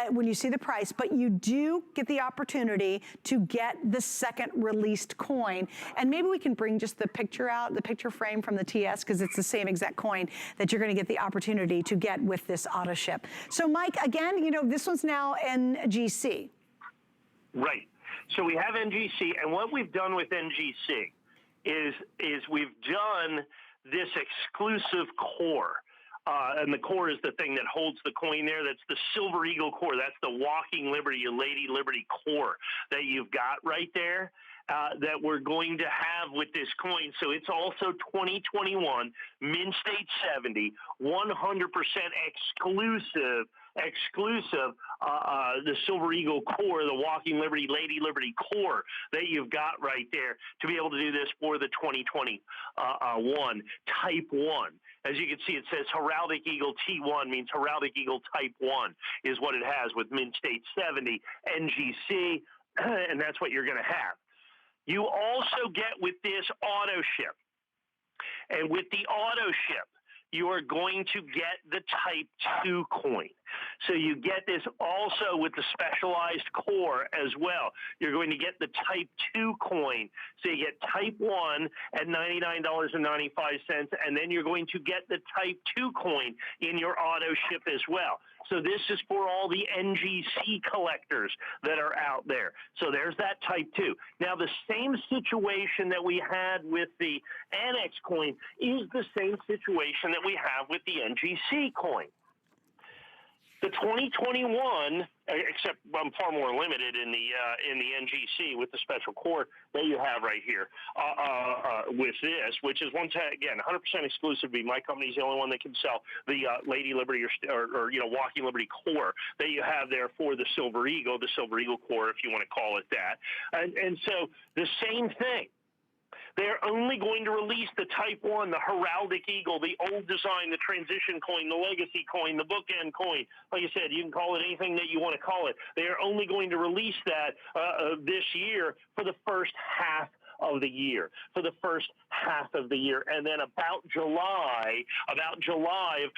when you see the price, but you do get the opportunity to get the second released coin. And maybe we can bring just the picture out, the picture frame from the TS, because it's the same exact coin that you're going to get the opportunity to get with this auto ship. So Mike, again, this one's now NGC. Right. So we have NGC, and what we've done with NGC is we've done this exclusive core. And the core is the thing that holds the coin there. That's the Silver Eagle core. That's the Walking Liberty, your Lady Liberty core that you've got right there. That we're going to have with this coin. So it's also 2021 Mint State 70, 100% exclusive, the Silver Eagle core, the Walking Liberty, Lady Liberty core that you've got right there to be able to do this for the 2021 Type 1. As you can see, it says Heraldic Eagle T1 means Heraldic Eagle Type 1 is what it has with Mint State 70, NGC, and that's what you're going to have. You also get with this auto ship. And with the auto ship, you are going to get the Type 2 coin. So you get this also with the specialized core as well. You're going to get the Type 2 coin. So you get Type 1 at $99.95, and then you're going to get the Type 2 coin in your auto ship as well. So this is for all the NGC collectors that are out there. So there's that Type 2. Now, the same situation that we had with the Annex coin is the same situation that we have with the NGC coin. The 2021, except I'm far more limited in the NGC with the special core that you have right here with this, which is again 100% exclusive. My company's the only one that can sell the Lady Liberty or Walking Liberty core that you have there for the Silver Eagle core, if you want to call it that. And so the same thing. They're only going to release the Type 1, the Heraldic Eagle, the old design, the transition coin, the legacy coin, the bookend coin. Like I said, you can call it anything that you want to call it. They are only going to release that this year for the first half of the year, for the first half of the year. And then about July of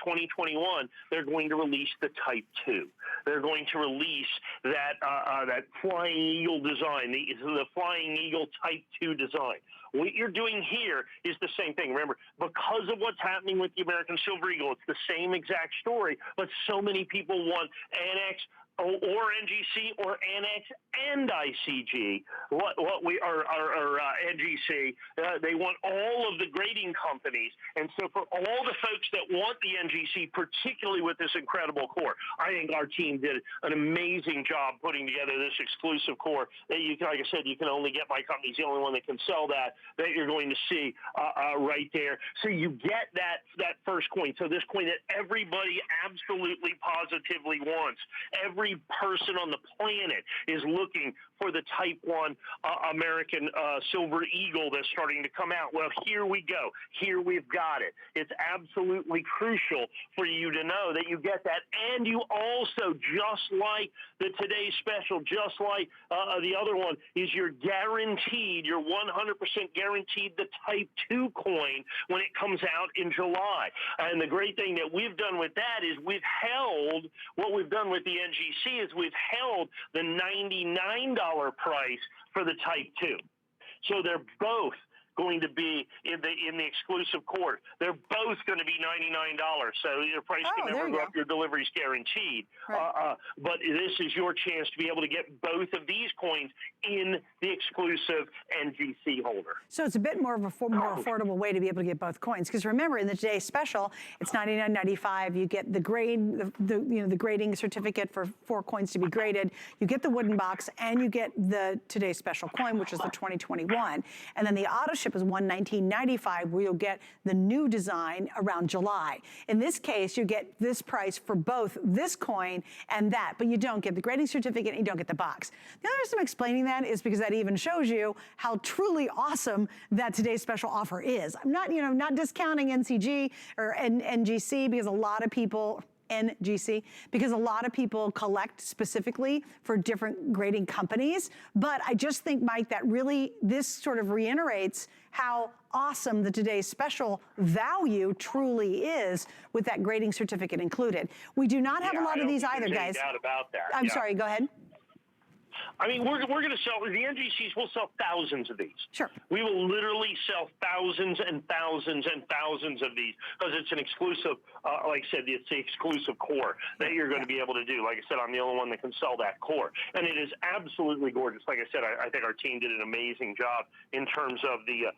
2021, they're going to release the Type 2. They're going to release that Flying Eagle design, the Flying Eagle Type 2 design. What you're doing here is the same thing. Remember, because of what's happening with the American Silver Eagle, it's the same exact story, but so many people want Annex or NGC or Annex and ICG, NGC. They want all of the grading companies. And so for all the folks that want the NGC, particularly with this incredible core, I think our team did an amazing job putting together this exclusive core that you can, like I said, you can only get. My company's the only one that can sell that you're going to see right there. So you get that first coin. So this coin that everybody absolutely positively wants. Every person on the planet is looking for the Type 1 American Silver Eagle that's starting to come out. Well, here we go. Here we've got it. It's absolutely crucial for you to know that you get that. And you also, just like the Today's Special, just like the other one, is you're guaranteed, you're 100% guaranteed the Type 2 coin when it comes out in July. And the great thing that we've done with that is we've held, what we've done with the NGC is we've held the $99 price for the Type 2. So they're both going to be in the exclusive core. They're both going to be $99. So your price can never go up. Your delivery's guaranteed. Right. But this is your chance to be able to get both of these coins in the exclusive NGC holder. So it's a bit more of a more affordable way to be able to get both coins. Because remember, in the Today's Special, it's $99.95. You get the grade, the grading certificate for 4 coins to be graded. You get the wooden box, and you get the Today's Special coin, which is the 2021. And then the auto ship is $119.95, where you'll get the new design around July. In this case, you get this price for both this coin and that, but you don't get the grading certificate and you don't get the box. The other reason I'm explaining that is because that even shows you how truly awesome that Today's Special offer is. I'm not, not discounting NCG or NGC, because a lot of people, NGC, because a lot of people collect specifically for different grading companies. But I just think, Mike, that really this sort of reiterates how awesome the Today's Special value truly is with that grading certificate included. We do not have a lot of these either, guys. No doubt about that. I'm sorry, go ahead. I mean, we're going to sell, the NGCs will sell thousands of these. Sure. We will literally sell thousands and thousands and thousands of these, because it's an exclusive, like I said, it's the exclusive core that you're going to be able to do. Like I said, I'm the only one that can sell that core. And it is absolutely gorgeous. Like I said, I think our team did an amazing job in terms of the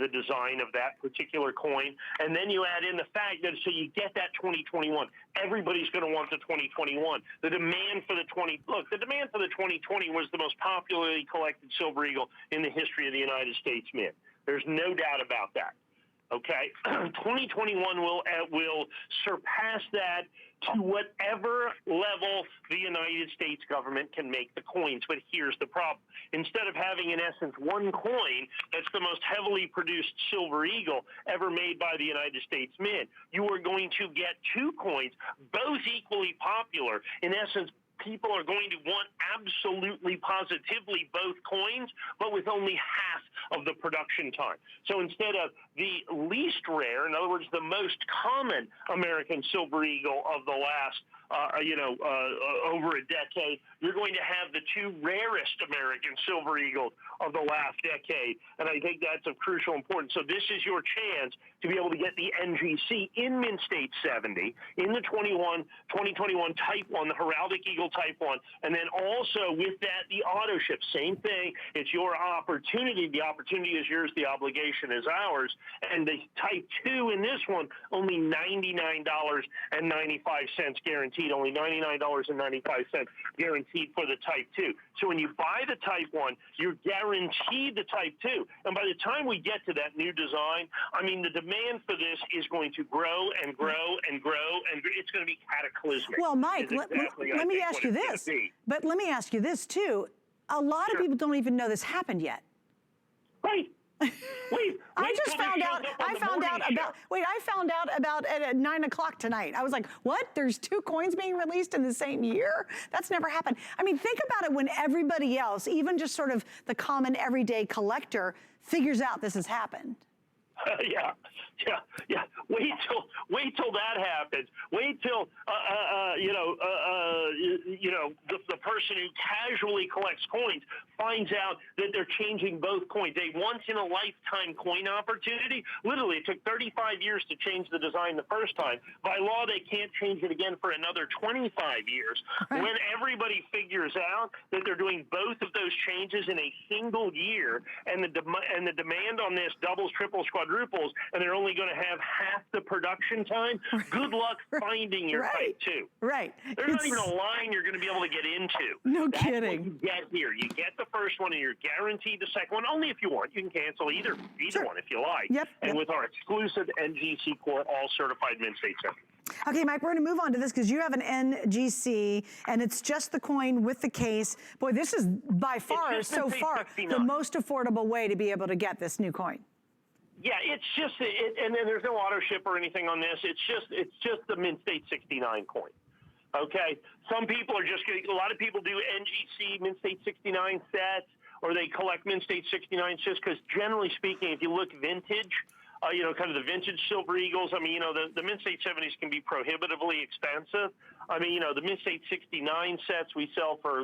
design of that particular coin. And then you add in the fact that, so you get that 2021. Everybody's going to want the 2021. The demand for the 2020 was the most popularly collected Silver Eagle in the history of the United States Mint. There's no doubt about that. Okay, 2021 will surpass that to whatever level the United States government can make the coins. But here's the problem. Instead of having, in essence, one coin that's the most heavily produced Silver Eagle ever made by the United States Mint, you are going to get 2 coins, both equally popular. In essence, people are going to want absolutely positively both coins, but with only half of the production time. So instead of the least rare, in other words, the most common American Silver Eagle of the last over a decade, you're going to have the 2 rarest American Silver Eagles of the last decade. And I think that's of crucial importance. So this is your chance to be able to get the NGC in Mint State 70, in the 2021 Type 1, the Heraldic Eagle Type 1, and then also with that, the auto ship. Same thing. It's your opportunity. The opportunity is yours. The obligation is ours. And the Type 2 in this one, only $99.95 guaranteed. Only $99.95 guaranteed for the Type 2. So when you buy the Type 1, you're guaranteed the Type 2. And by the time we get to that new design, I mean, the demand for this is going to grow and grow and grow, and it's going to be cataclysmic. Well, Mike, let me ask you this. But let me ask you this, too. A lot of people don't even know this happened yet. Right. I just found out. I found out about it at 9 o'clock tonight. I was like, what? There's 2 coins being released in the same year? That's never happened. I mean, think about it when everybody else, even just sort of the common everyday collector, figures out this has happened. Yeah. Wait till that happens. Wait till the person who casually collects coins finds out that they're changing both coins. A once-in-a-lifetime coin opportunity. Literally, it took 35 years to change the design the first time. By law, they can't change it again for another 25 years. Right. When everybody figures out that they're doing both of those changes in a single year, and the demand on this doubles, triples, quadruples, and they're only going to have half the production time, good luck finding your type 2. Right. There's not even a line you're going to be able to get into. No That's kidding. What you get here. You get the first one, and you're guaranteed the second one. Only if you want. You can cancel either one if you like. Yep. And with our exclusive NGC core, all certified Mint State 70. Okay, Mike, we're going to move on to this because you have an NGC, and it's just the coin with the case. Boy, this is by far, so far, the most affordable way to be able to get this new coin. Yeah, it's just, and then there's no auto ship or anything on this. It's just the Mint State 69 coin. Okay, some people are just getting. A lot of people do NGC Mint State 69 sets, or they collect Mint State 69 just because, generally speaking, if you look vintage, kind of the vintage Silver Eagles. I mean, the Mint State 70s can be prohibitively expensive. I mean, the Mint State 69 sets we sell for,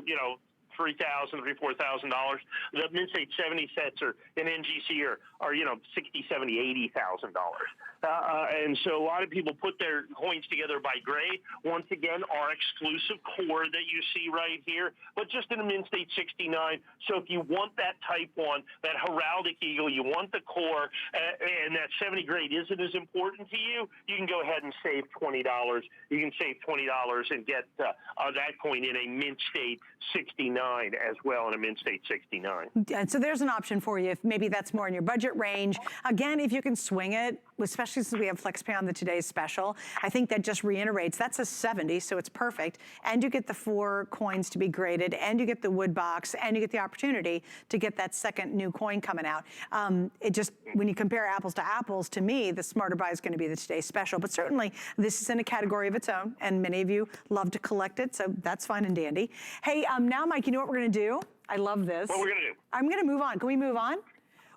$3,000, $4,000. The Mint State 70 sets are in NGC are $60,000, $70,000, $80,000. And so a lot of people put their coins together by grade. Once again, our exclusive core that you see right here, but just in a Mint State 69. So if you want that type 1, that heraldic eagle, you want the core, and that 70 grade isn't as important to you, you can go ahead and save $20. You can save $20 and get that coin in a Mint State 69 as well, in a Mint State 69. And so there's an option for you if maybe that's more in your budget range. Again, if you can swing it, especially since we have FlexPay on the today's special, I think that just reiterates that's a 70, so it's perfect. And you get the 4 coins to be graded, and you get the wood box, and you get the opportunity to get that second new coin coming out. It just, when you compare apples to apples, to me, the smarter buy is going to be the today's special. But certainly, this is in a category of its own, and many of you love to collect it, so that's fine and dandy. Hey, now, Mike, you know what we're going to do? I love this. What we're going to do? I'm going to move on. Can we move on?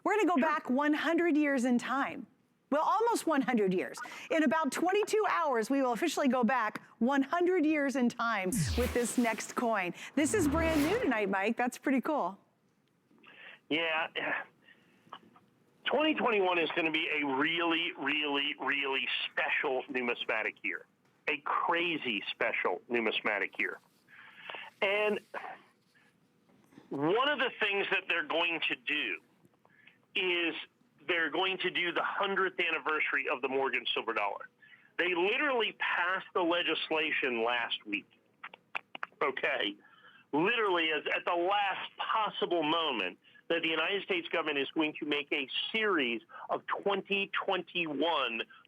We're going to go back 100 years in time. Well, almost 100 years. In about 22 hours, we will officially go back 100 years in time with this next coin. This is brand new tonight, Mike. That's pretty cool. Yeah. 2021 is going to be a really, really, really special numismatic year. A crazy special numismatic year. And one of the things that they're going to do is they're going to do the 100th anniversary of the Morgan silver dollar. They literally passed the legislation last week. Okay. Literally at the last possible moment that the United States government is going to make a series of 2021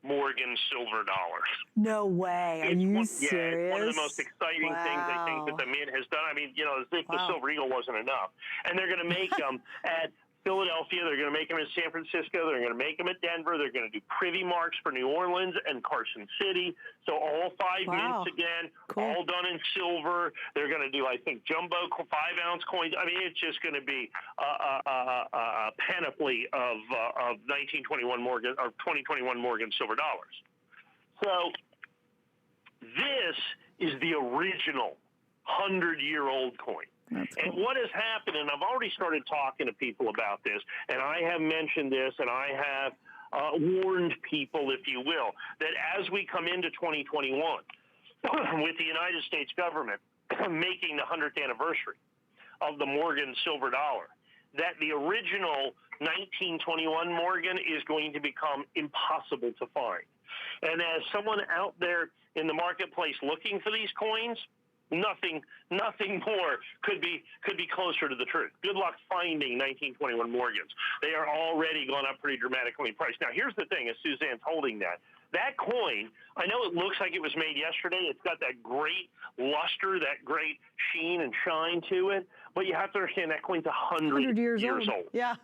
Morgan silver dollars. No way. Are you serious? Yeah, it's one of the most exciting things I think that the Mint has done. I mean, as if the Silver Eagle wasn't enough. And they're going to make them at Philadelphia, they're going to make them in San Francisco, they're going to make them at Denver, they're going to do privy marks for New Orleans and Carson City. So all 5 mints again, all done in silver. They're going to do, I think, jumbo 5-ounce coins. I mean, it's just going to be a panoply of 1921 Morgan or 2021 Morgan silver dollars. So this is the original 100-year-old coin. And what has happened, and I've already started talking to people about this, and I have mentioned this, and I have warned people, if you will, that as we come into 2021, with the United States government making the 100th anniversary of the Morgan silver dollar, that the original 1921 Morgan is going to become impossible to find. And as someone out there in the marketplace looking for these coins, nothing more could be closer to the truth. Good luck finding 1921 Morgans. They are already gone up pretty dramatically in price. Now, here's the thing, as Suzanne's holding that coin, I know it looks like it was made yesterday. It's got that great luster, that great sheen and shine to it, but you have to understand that coin's 100 years old. Yeah.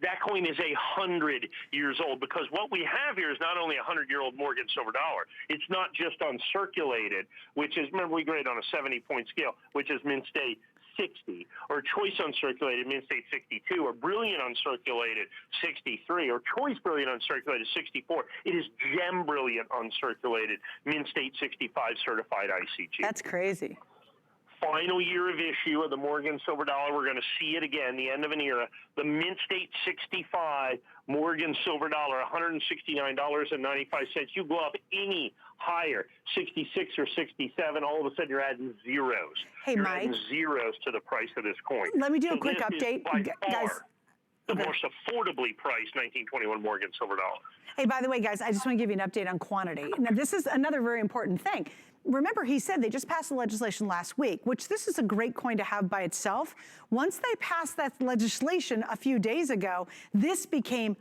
that coin is 100 years old, because what we have here is not only a 100-year-old Morgan silver dollar. It's not just uncirculated, which is, remember, we grade on a 70-point scale, which is mint state 60, or choice uncirculated, mint state 62, or brilliant uncirculated 63, or choice brilliant uncirculated 64. It is gem brilliant uncirculated, mint state 65 certified ICG. That's crazy. Final year of issue of the Morgan silver dollar. We're going to see it again, the end of an era. The mint state 65 Morgan silver dollar, $169.95. You go up any higher, 66 or 67, all of a sudden you're adding zeros. Hey, you're Mike. adding zeros to the price of this coin. Let me do a So quick this update. is by Guys, far the most affordably priced 1921 Morgan silver dollar. hey, by the way, guys, I just want to give you an update on quantity. Now, this is another very important thing. Remember, he said they just passed the legislation last week, which this is a great coin to have by itself. Once they passed that legislation a few days ago, this became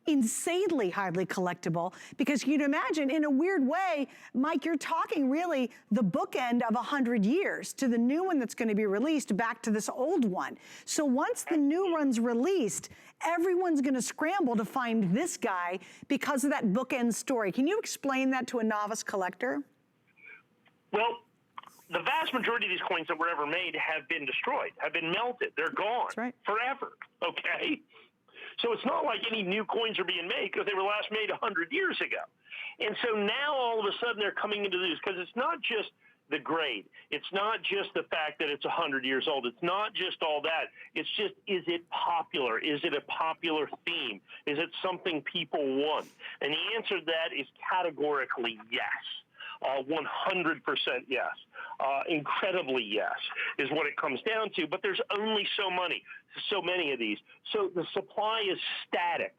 insanely highly collectible, because you'd imagine, in a weird way, Mike, you're talking really the bookend of 100 years to the new one that's going to be released back to this old one. So once the new one's released, everyone's going to scramble to find this guy because of that bookend story. Can you explain that to a novice collector? Well, the vast majority of these coins that were ever made have been destroyed, have been melted. They're gone forever, okay? So it's not like any new coins are being made, because they were last made 100 years ago. And so now all of a sudden they're coming into this, because it's not just the grade. It's not just the fact that it's 100 years old. It's not just all that. It's just, is it popular? Is it a popular theme? Is it something people want? And the answer to that is categorically yes. 100% yes. Incredibly yes is what it comes down to. But there's only so many of these. So the supply is static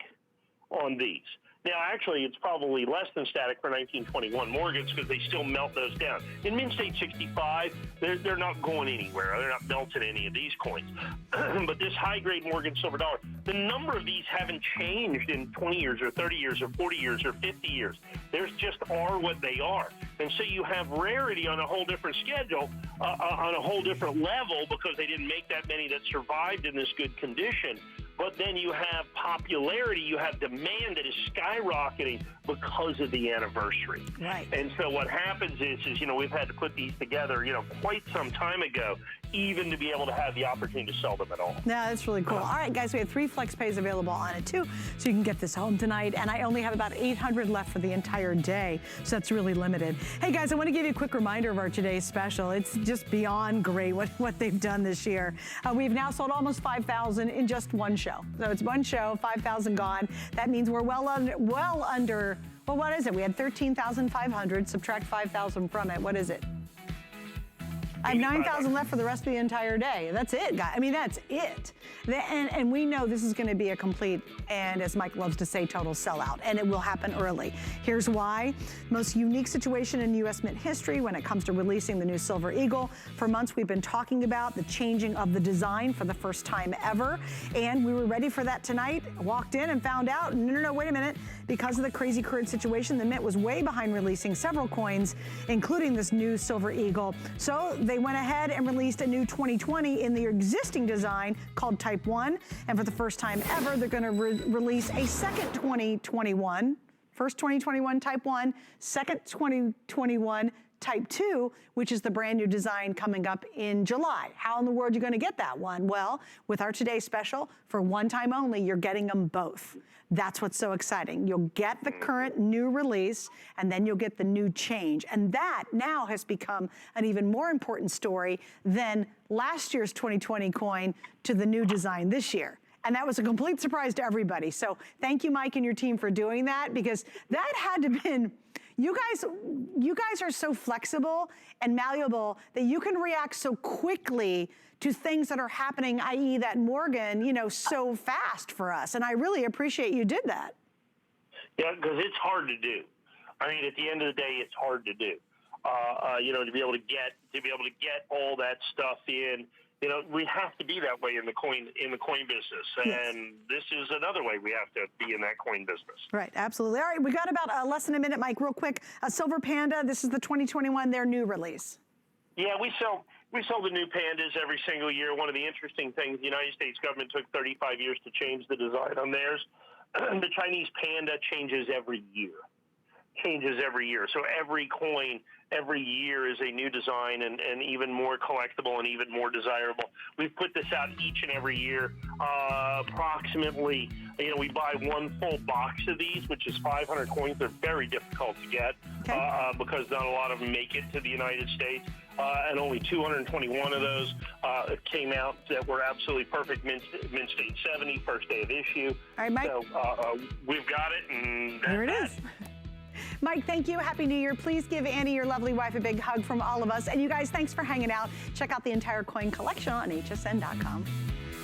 on these. Now, actually, it's probably less than static for 1921 Morgans, because they still melt those down. In mint state 65, they're not going anywhere. They're not melting any of these coins. But this high-grade Morgan silver dollar, the number of these haven't changed in 20 years or 30 years or 40 years or 50 years. There's just are what they are. And so you have rarity on a whole different schedule, on a whole different level, because they didn't make that many that survived in this good condition. But then you have popularity, you have demand that is skyrocketing because of the anniversary. Right. And so what happens is we've had to put these together, quite some time ago, even to be able to have the opportunity to sell them at all. Yeah, that's really cool. All right, guys, we have 3 flex pays available on it too, so you can get this home tonight. And I only have about 800 left for the entire day, so that's really limited. Hey, guys, I want to give you a quick reminder of our today's special. It's just beyond great what they've done this year. We've now sold almost 5,000 in just one show. So it's one show, 5,000 gone. That means we're well under, well, what is it? We had 13,500, subtract 5,000 from it. What is it? I have 9,000 left for the rest of the entire day. That's it, guys. I mean, that's it. And we know this is going to be a complete, and as Mike loves to say, total sellout, and it will happen early. Here's why. Most unique situation in U.S. Mint history when it comes to releasing the new Silver Eagle. For months, we've been talking about the changing of the design for the first time ever, and we were ready for that tonight. Walked in and found out, no, wait a minute. Because of the crazy current situation, the Mint was way behind releasing several coins, including this new Silver Eagle. So they went ahead and released a new 2020 in the existing design called Type 1. And for the first time ever, they're going to release a second 2021. First 2021 Type 1, second 2021 Type 2, which is the brand new design coming up in July. How in the world are you going to get that one? Well, with our today's special, for one time only, you're getting them both. That's what's so exciting. You'll get the current new release, and then you'll get the new change. And that now has become an even more important story than last year's 2020 coin to the new design this year. And that was a complete surprise to everybody. So thank you, Mike, and your team for doing that, because that had to been, you guys are so flexible and malleable that you can react so quickly to things that are happening, i.e. that Morgan, so fast for us. And I really appreciate you did that. Yeah, because it's hard to do. I mean, at the end of the day, it's hard to do. To be able to get all that stuff in. We have to be that way in the coin business, and this is another way we have to be in that coin business. Right, absolutely. All right, we got about less than a minute, Mike. Real quick, Silver Panda. This is the 2021, their new release. Yeah, we sell the new Pandas every single year. One of the interesting things, the United States government took 35 years to change the design on theirs. The Chinese Panda changes every year. So every coin every year is a new design and even more collectible and even more desirable. We've put this out each and every year. Approximately, we buy one full box of these, which is 500 coins. They're very difficult to get because not a lot of them make it to the United States. And only 221 of those came out that were absolutely perfect mint state 70, first day of issue. All right, Mike. So we've got it, and here it is. Mike, thank you. Happy New Year. Please give Annie, your lovely wife, a big hug from all of us. And you guys, thanks for hanging out. Check out the entire coin collection on hsn.com.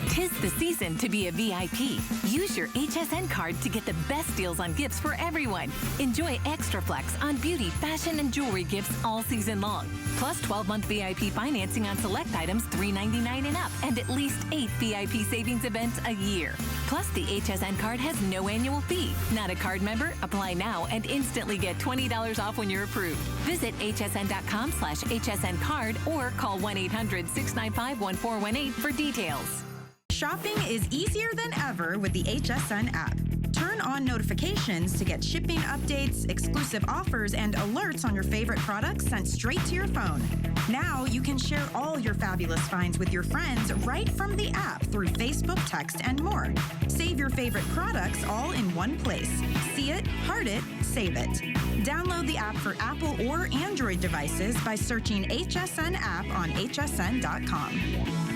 'Tis the season to be a VIP. Use your HSN card to get the best deals on gifts for everyone. Enjoy extra flex on beauty, fashion, and jewelry gifts all season long. Plus 12-month VIP financing on select items $3.99 and up, and at least 8 VIP savings events a year. Plus, the HSN card has no annual fee. Not a card member? Apply now and instantly get $20 off when you're approved. Visit hsn.com/HSN card or call 1-800-695-1418 for details. Shopping is easier than ever with the HSN app. Turn on notifications to get shipping updates, exclusive offers, and alerts on your favorite products sent straight to your phone. Now you can share all your fabulous finds with your friends right from the app through Facebook, text, and more. Save your favorite products all in one place. See it, heart it, save it. Download the app for Apple or Android devices by searching HSN app on hsn.com.